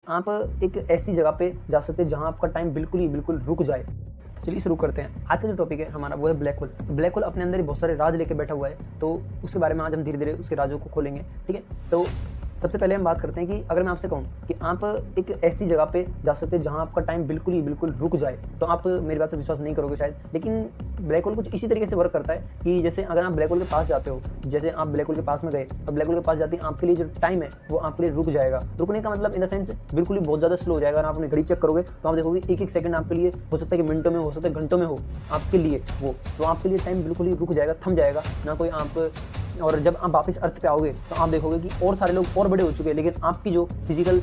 आप एक ऐसी जगह पे जा सकते हैं जहाँ आपका टाइम बिल्कुल रुक जाए। तो चलिए शुरू करते हैं। आज का जो टॉपिक है हमारा वो है ब्लैक होल। ब्लैक होल अपने अंदर ही बहुत सारे राज लेके बैठा हुआ है, तो उसके बारे में आज हम धीरे-धीरे उसके राज़ों को खोलेंगे, ठीक है? तो सबसे पहले हम बात करते हैं कि अगर मैं आपसे कहूँ कि आप एक ऐसी जगह पे जा सकते हैं जहाँ आपका टाइम बिल्कुल रुक जाए, तो आप मेरी बात पे विश्वास नहीं करोगे शायद। लेकिन ब्लैक होल कुछ इसी तरीके से वर्क करता है कि जैसे अगर आप ब्लैक होल के पास जाते हो, जैसे आप ब्लैक होल के पास में गए और ब्लैक होल के पास जाते ही आपके लिए जो टाइम है वो आपके लिए रुक जाएगा। रुकने का मतलब इन द सेंस बिल्कुल ही बहुत ज़्यादा स्लो हो जाएगा। अगर आप अपनी घड़ी चेक करोगे तो आप देखोगे एक-एक सेकंड आपके लिए हो सकता है कि मिनटों में हो सकता है घंटों में हो आपके लिए वो, तो आपके लिए टाइम बिल्कुल ही रुक जाएगा, थम जाएगा। ना कोई आप और जब आप वापस अर्थ पे आओगे तो आप देखोगे कि और सारे लोग और बड़े हो चुके हैं, लेकिन आपकी जो फिजिकल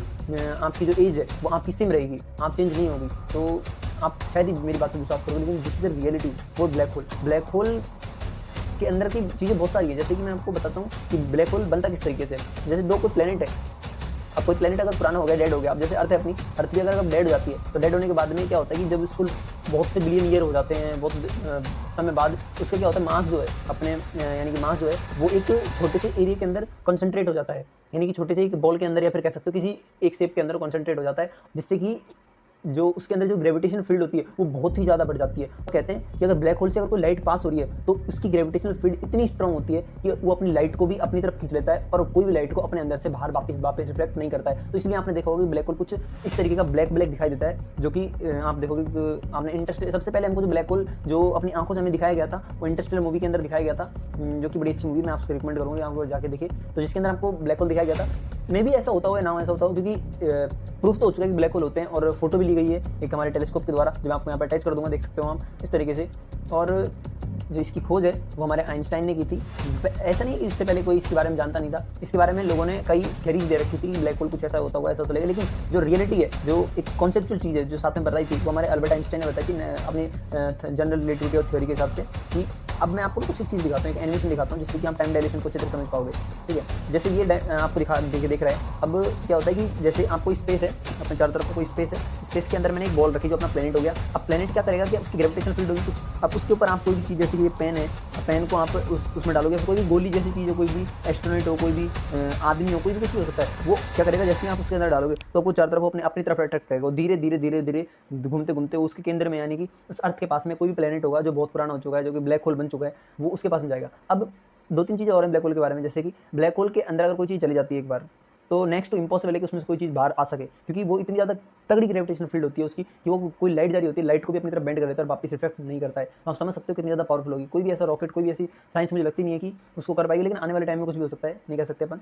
आपकी जो एज है वो आपकी सेम रहेगी, आप चेंज नहीं होगी। तो आप शायद ही मेरी बात पे विश्वास करोगे, लेकिन दिस इज द रियलिटी। वो ब्लैक होल के अंदर की चीज़ें बहुत सारी है। जैसे कि मैं आपको बताता हूँ कि ब्लैक होल बनता किस तरीके से। जैसे दो कोई प्लेनेट है, अब कोई प्लेनेट अगर पुराना हो गया, डेड हो गया, अब जैसे अर्थ है अपनी, अर्थ भी अगर डेड हो जाती है तो डेड होने के बाद में क्या होता है कि जब उसको बहुत से बिलियन ईयर हो जाते हैं, बहुत समय बाद उसका क्या होता है, मास जो है अपने यानी कि मास जो है वो एक छोटे से एरिया के अंदर कंसंट्रेट हो जाता है, यानी कि छोटे से एक बॉल के अंदर या फिर कह सकते हो किसी एक शेप के अंदर कंसंट्रेट हो जाता है, जिससे कि जो उसके अंदर जो ग्रेविटेशनल फील्ड होती है वो बहुत ही ज़्यादा बढ़ जाती है। कहते हैं कि अगर ब्लैक होल से अगर कोई लाइट पास हो रही है तो उसकी ग्रेविटेशनल फील्ड इतनी स्ट्रांग होती है कि वो अपनी लाइट को भी अपनी तरफ खींच लेता है और कोई भी लाइट को अपने अंदर से बाहर वापस रिफ्लेक्ट नहीं करता है। तो इसलिए आपने देखा होगा कि ब्लैक होल कुछ इस तरीके का ब्लैक दिखाई देता है, जो कि आप देखोगे कि आपने इंटरस्टेलर, सबसे पहले हमको जो ब्लैक होल जो अपनी आंखों से हमें दिखाया गया था वो इंटरस्टेलर मूवी के अंदर दिखाया गया था, जो कि बड़ी अच्छी मूवी, मैं आपसे रिकमेंड करूँगा आपको जाके देखिए। तो जिसके अंदर आपको ब्लैक होल दिखाया गया था। मे भी ऐसा होता हो या ना ऐसा होता हो, क्योंकि प्रूफ तो हो चुका है कि ब्लैक होल होते हैं और फोटो भी ली गई है एक हमारे टेलीस्कोप के द्वारा, जो मैं आपको यहाँ पर अटैच कर दूंगा, देख सकते हो हम इस तरीके से। और जो इसकी खोज है वो हमारे आइंस्टाइन ने की थी। ऐसा नहीं इससे पहले कोई इसके बारे में जानता नहीं था, इसके बारे में लोगों ने कई थ्योरीज दे रखी थी, ब्लैक होल कुछ ऐसा होता हुआ ऐसा होता, लेकिन जो रियलिटी है, जो एक कॉन्सेप्चुअल चीज़ है जो साथ में बताई थी, वो हमारे अल्बर्ट आइंस्टाइन ने बताई थी अपनी जनरल रिलेटिविटी और थ्योरी के हिसाब से। कि अब मैं आपको कुछ एक चीज़ दिखाता हूँ, एक एनिमेशन दिखाता हूँ जिससे कि आप टाइम डायलेशन को अच्छे से समझ पाओगे, ठीक है? जैसे ये आपको देख रहा है। अब क्या होता है कि जैसे आपको स्पेस है, अपने चारों तरफ कोई स्पेस है, स्पेस के अंदर मैंने एक बॉल रखी जो अपना प्लेनेट हो गया। अब प्लेनेट क्या करेगा कि उसकी ग्रेविटेशनल फील्ड होगी कुछ, अब उसके ऊपर आप कोई भी चीज़, जैसे कि ये पेन है, पेन को आप उसमें डालोगे, कोई भी गोली जैसी चीज़ हो, कोई भी एस्ट्रोनॉट हो, कोई भी आदमी हो, कोई भी कुछ भी हो सकता है, वो क्या करेगा जैसे ही आप उसके अंदर डालोगे तो आपको चारों तरफ अपनी तरफ अट्रैक्ट करेगा। धीरे घूमते उसके केंद्र में, यानी कि उस अर्थ के पास में कोई भी प्लेनेट होगा जो बहुत पुराना हो चुका है, जो कि ब्लैक होल बन चुका है, वो उसके पास में जाएगा। अब दो तीन चीज़ें और हैं ब्लैक होल के बारे में, जैसे कि ब्लैक होल के अंदर अगर कोई चीज़ चली जाती है एक बार, तो नेक्स्ट तो इम्पॉसिबल है कि उसमें से कोई चीज़ बाहर आ सके, क्योंकि वो इतनी ज़्यादा तगड़ी ग्रेविटेशनल फील्ड होती है उसकी कि वो कोई लाइट जा रही होती है, लाइट को भी अपनी तरफ बेंड कर देता है और वापस रिफ्लेक्ट नहीं करता है। तो आप समझ सकते हो कितनी ज़्यादा पावरफुल होगी। कोई भी ऐसा रॉकेट, कोई भी ऐसी साइंस मुझे लगती नहीं है कि उसको कर पाएगी, लेकिन आने वाले टाइम में कुछ भी हो सकता है, नहीं कह सकते अपन।